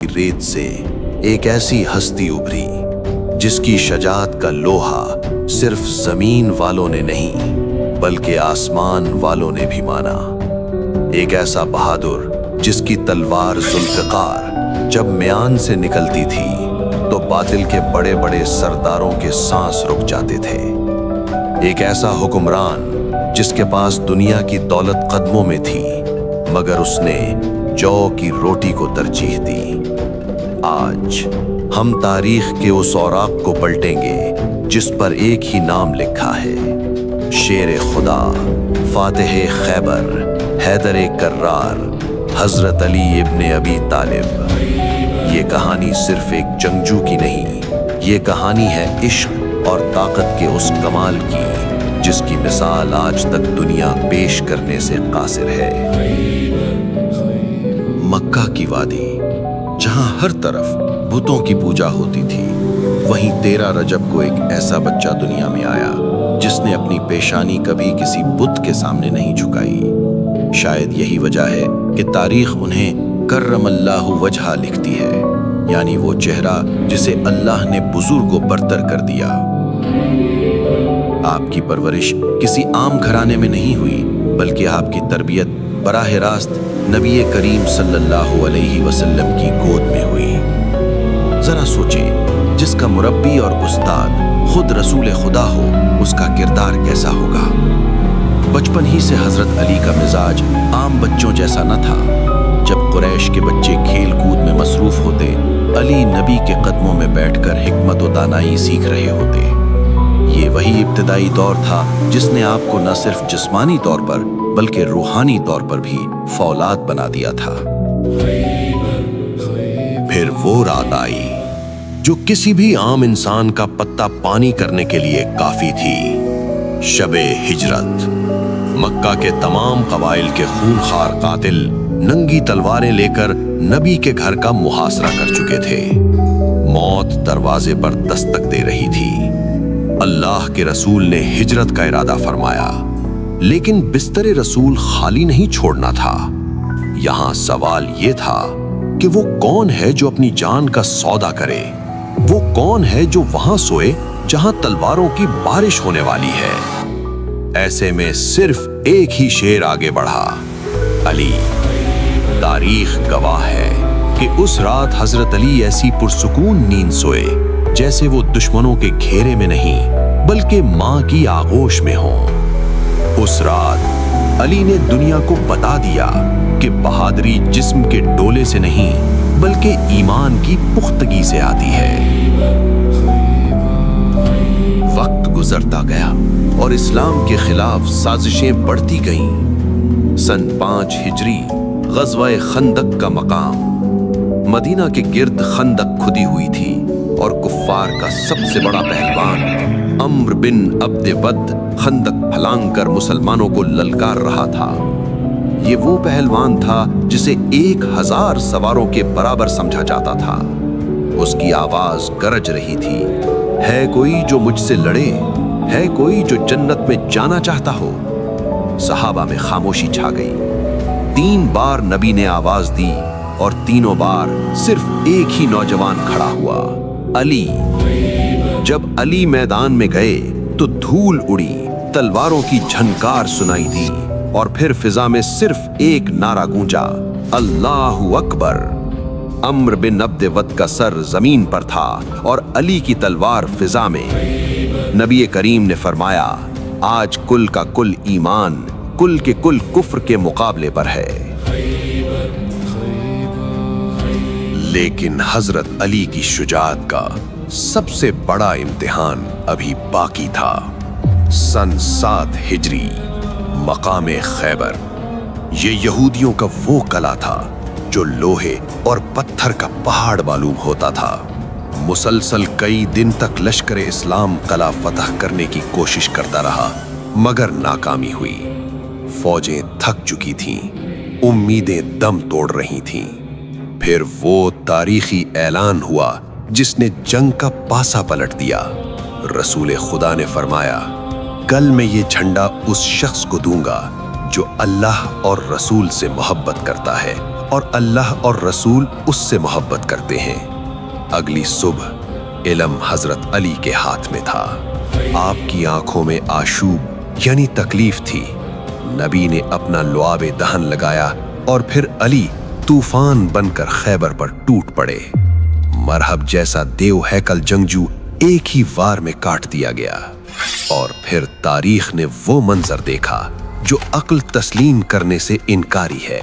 रेत से एक ऐसी हस्ती उभरी जिसकी शजाअत का लोहा सिर्फ जमीन वालों ने नहीं बल्कि आसमान वालों ने भी माना। एक ऐसा बहादुर जिसकी तलवार जुल्फ़िकार जब म्यान से निकलती थी तो बातिल के बड़े बड़े सरदारों के सांस रुक जाते थे। एक ऐसा हुक्मरान जिसके पास दुनिया की दौलत कदमों में थी मगर उसने जौ की रोटी को तरजीह दी। आज हम तारीख के उस औराक को पलटेंगे जिस पर एक ही नाम लिखा है, शेर खुदा, फातिह खैबर, हैदर कर्रार, हजरत अली इब्ने अबी तालिब। ये कहानी सिर्फ एक जंगजू की नहीं, ये कहानी है इश्क और ताकत के उस कमाल की जिसकी मिसाल आज तक दुनिया पेश करने से कासिर है। मक्का की वादी जहां हर तरफ बुतों की पूजा होती थी, वहीं 13 रजब को एक ऐसा बच्चा दुनिया में आया जिसने अपनी पेशानी कभी किसी बुत के सामने नहीं झुकाई। शायद यही वजह है कि तारीख उन्हें कर्रमल्लाहु वजहा लिखती है, यानी वो चेहरा जिसे अल्लाह ने बुजुर्ग व बरतर कर दिया। आपकी परवरिश किसी आम घराने में नहीं हुई बल्कि आपकी तरबियत बराह रास्त नबी करीम सल्लल्लाहु अलैहि वसल्लम की गोद में हुई। जरा सोचें, जिसका मुरब्बी और उस्ताद खुद रसूल खुदा हो, उसका किरदार कैसा होगा। बचपन ही से हजरत अली का मिजाज आम बच्चों जैसा न था। जब कुरैश के बच्चे खेल कूद में मसरूफ होते, अली नबी के कदमों में बैठकर हिकमत व दानाई सीख रहे होते। ये वही इब्तिदाई दौर था जिसने आपको न सिर्फ जिस्मानी तौर पर बल्कि रूहानी तौर पर भी फौलाद बना दिया था। फिर वो रात आई जो किसी भी आम इंसान का पत्ता पानी करने के लिए काफी थी। शबे हिजरत। मक्का के तमाम कबाइल के खूनखार कातिल नंगी तलवारें लेकर नबी के घर का मुहासरा कर चुके थे। मौत दरवाजे पर दस्तक दे रही थी। अल्लाह के रसूल ने हिजरत का इरादा फरमाया, लेकिन बिस्तरे रसूल खाली नहीं छोड़ना था। यहां सवाल यह था कि वो कौन है जो अपनी जान का सौदा करे। वो कौन है जो वहां सोए जहां तलवारों की बारिश होने वाली है। ऐसे में सिर्फ एक ही शेर आगे बढ़ा, अली। तारीख गवाह है कि उस रात हजरत अली ऐसी पुरसुकून नींद सोए जैसे वो दुश्मनों के घेरे में नहीं बल्कि मां की आगोश में हों। उस रात अली ने दुनिया को बता दिया कि बहादुरी जिस्म के डोले से नहीं बल्कि ईमान की पुख्तगी से आती है। वक्त गुजरता गया और इस्लाम के खिलाफ साजिशें बढ़ती गईं। सन 5 हिजरी ग़ज़वा-ए खंदक का मकाम। मदीना के गिर्द खंदक खुदी हुई थी और कुफ्फार का सबसे बड़ा पहलवान अम्र बिन अब्द वद खंदक फलांग कर मुसलमानों को ललकार रहा था। ये वो पहलवान था जिसे 1000 सवारों के बराबर समझा जाता था। उसकी आवाज गरज रही थी, है कोई जो मुझसे लड़े, है कोई जो जन्नत में जाना चाहता हो। सहाबा में खामोशी छा गई। 3 बार नबी ने आवाज दी और तीनों बार सिर्फ एक ही नौजवान खड़ा हुआ, अली। जब अली मैदान में गए तो धूल उड़ी, तलवारों की झनकार सुनाई दी और फिर फिजा में सिर्फ एक नारा गूंजा, अल्लाहु अकबर। अम्र बिन अब्द वद का सर जमीन पर था और अली की तलवार फिजा में। नबी करीम ने फरमाया, आज कुल का कुल ईमान कुल के कुल कुफ्र के मुकाबले पर है। लेकिन हजरत अली की शुजाअत का सबसे बड़ा इम्तिहान अभी बाकी था। सन 7 हिजरी, मकामे खैबर। ये यहूदियों का वो कला था जो लोहे और पत्थर का पहाड़ मालूम होता था। मुसलसल कई दिन तक लश्कर इस्लाम कला फतह करने की कोशिश करता रहा मगर नाकामी हुई। फौजें थक चुकी थीं, उम्मीदें दम तोड़ रही थीं। फिर वो तारीखी ऐलान हुआ जिसने जंग का पासा पलट दिया। रसूल खुदा ने फरमाया, कल मैं ये झंडा उस शख्स को दूंगा जो अल्लाह और रसूल से मोहब्बत करता है اور اللہ اور رسول اس سے محبت کرتے ہیں۔ اگلی صبح علم حضرت علی کے ہاتھ میں تھا۔ آپ کی آنکھوں میں آشوب یعنی تکلیف تھی۔ نبی نے اپنا لعاب دہن لگایا اور پھر علی طوفان بن کر خیبر پر ٹوٹ پڑے۔ مرحب جیسا دیو ہیکل جنگجو ایک ہی وار میں کاٹ دیا گیا۔ اور پھر تاریخ نے وہ منظر دیکھا جو عقل تسلیم کرنے سے انکاری ہے۔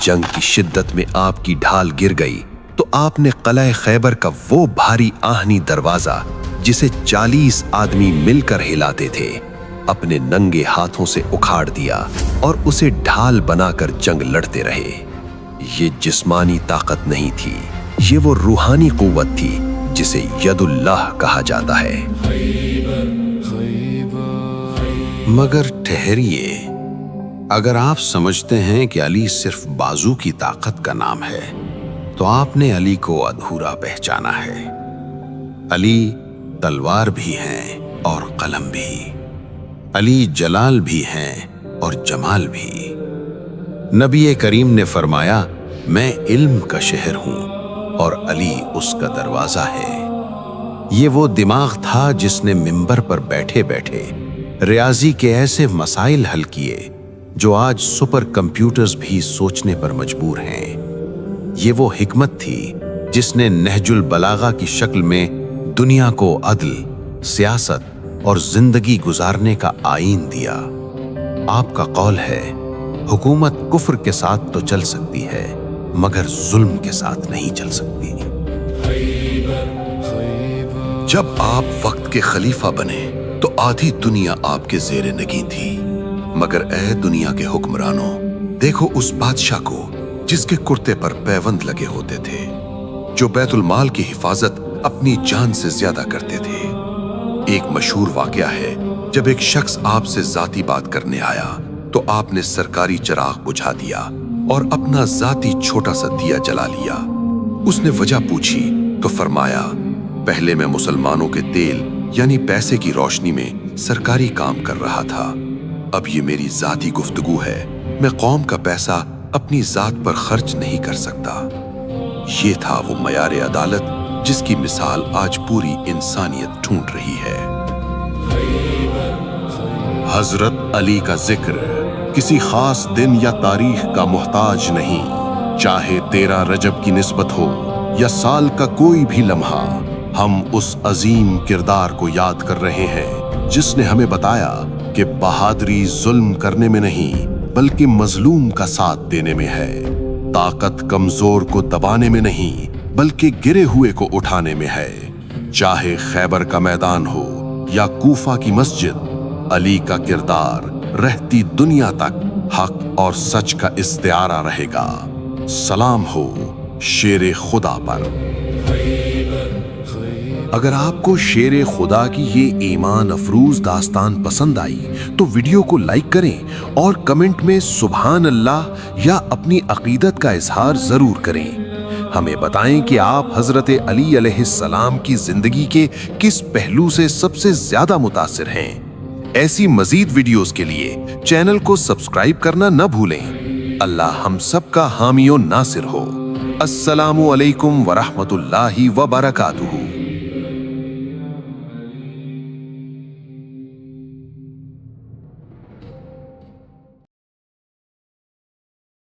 جنگ کی شدت میں آپ کی ڈھال گر گئی تو آپ نے قلعہ خیبر کا وہ بھاری آہنی دروازہ جسے 40 آدمی مل کر ہلاتے تھے اپنے ننگے ہاتھوں سے اکھاڑ دیا اور اسے ڈھال بنا کر جنگ لڑتے رہے۔ یہ جسمانی طاقت نہیں تھی، یہ وہ روحانی قوت تھی جسے ید اللہ کہا جاتا ہے۔ مگر ٹھہریے، اگر آپ سمجھتے ہیں کہ علی صرف بازو کی طاقت کا نام ہے تو آپ نے علی کو ادھورا پہچانا ہے۔ علی تلوار بھی ہیں اور قلم بھی، علی جلال بھی ہیں اور جمال بھی۔ نبی کریم نے فرمایا، میں علم کا شہر ہوں اور علی اس کا دروازہ ہے۔ یہ وہ دماغ تھا جس نے منبر پر بیٹھے بیٹھے ریاضی کے ایسے مسائل حل کیے جو آج سپر کمپیوٹرز بھی سوچنے پر مجبور ہیں۔ یہ وہ حکمت تھی جس نے نہج البلاغہ کی شکل میں دنیا کو عدل، سیاست اور زندگی گزارنے کا آئین دیا۔ آپ کا قول ہے، حکومت کفر کے ساتھ تو چل سکتی ہے مگر ظلم کے ساتھ نہیں چل سکتی۔ جب آپ وقت کے خلیفہ بنے تو آدھی دنیا آپ کے زیر نگیں تھی، مگر اے دنیا کے حکمرانوں، دیکھو اس بادشاہ کو جس کے کرتے پر پیوند لگے ہوتے تھے، جو بیت المال کی حفاظت اپنی جان سے زیادہ کرتے تھے۔ ایک مشہور واقعہ ہے، جب ایک شخص آپ سے ذاتی بات کرنے آیا تو آپ نے سرکاری چراغ بجھا دیا اور اپنا ذاتی چھوٹا سا دیا جلا لیا۔ اس نے وجہ پوچھی تو فرمایا، پہلے میں مسلمانوں کے تیل یعنی پیسے کی روشنی میں سرکاری کام کر رہا تھا، اب یہ میری ذاتی گفتگو ہے، میں قوم کا پیسہ اپنی ذات پر خرچ نہیں کر سکتا۔ یہ تھا وہ معیار عدالت جس کی مثال آج پوری انسانیت ڈھونڈ رہی ہے۔ حضرت علی کا ذکر کسی خاص دن یا تاریخ کا محتاج نہیں، چاہے 13 رجب کی نسبت ہو یا سال کا کوئی بھی لمحہ، ہم اس عظیم کردار کو یاد کر رہے ہیں جس نے ہمیں بتایا کہ بہادری ظلم کرنے میں نہیں بلکہ مظلوم کا ساتھ دینے میں ہے، طاقت کمزور کو دبانے میں نہیں بلکہ گرے ہوئے کو اٹھانے میں ہے۔ چاہے خیبر کا میدان ہو یا کوفہ کی مسجد، علی کا کردار رہتی دنیا تک حق اور سچ کا استعارہ رہے گا۔ سلام ہو شیر خدا پر۔ اگر آپ کو شیر خدا کی یہ ایمان افروز داستان پسند آئی تو ویڈیو کو لائک کریں اور کمنٹ میں سبحان اللہ یا اپنی عقیدت کا اظہار ضرور کریں۔ ہمیں بتائیں کہ آپ حضرت علی علیہ السلام کی زندگی کے کس پہلو سے سب سے زیادہ متاثر ہیں۔ ایسی مزید ویڈیوز کے لیے چینل کو سبسکرائب کرنا نہ بھولیں۔ اللہ ہم سب کا حامی و ناصر ہو۔ السلام علیکم ورحمۃ اللہ وبرکاتہ۔